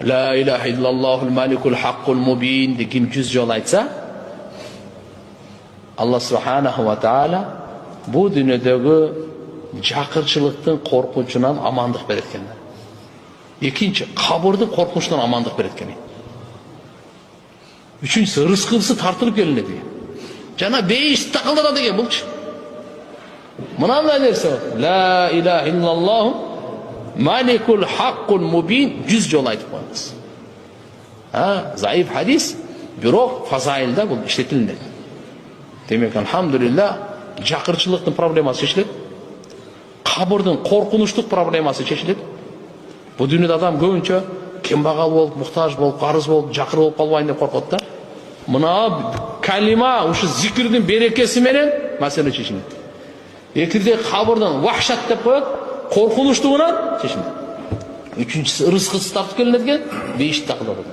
La ilahe illallahul malikul haqqul mubin degan 100 жол айтса, Алла Subhanahu wa Ta'ala bu dünyadagi жакырчылыктын коркунчунан амандык берет экен. Экинчи, кабырдын коркунчунан амандык берет экен. Үчүнчүсү, рызкыбызды тартылып келинет экен. Жана бейиш такылдырат экен булчу. Мынандай нерсе бар. La ilahe illallah malikul haqqul mubin 100 жол айтып коебуз. Заиф хадис, бирок фазаилда бул иштетилинет. Демек, алхамдулилlah, жакырчылыктын проблемасы чечилет. Кабырдын коркунучтук проблемасы чечилет. Бул дүйнөдө адам көбүнчө кембагал болуп, муктаж болуп, карыз болуп, жакыр болуп калбайын деп коркот да. Мына калима, ушу зикирдин берекеси менен маселе чечилет. Экирде кабырдын вахшат деп коет, коркунучтугунан чечилет. Үчүнчүсү рызкысыз тартып келинет экен, бейиш такылып.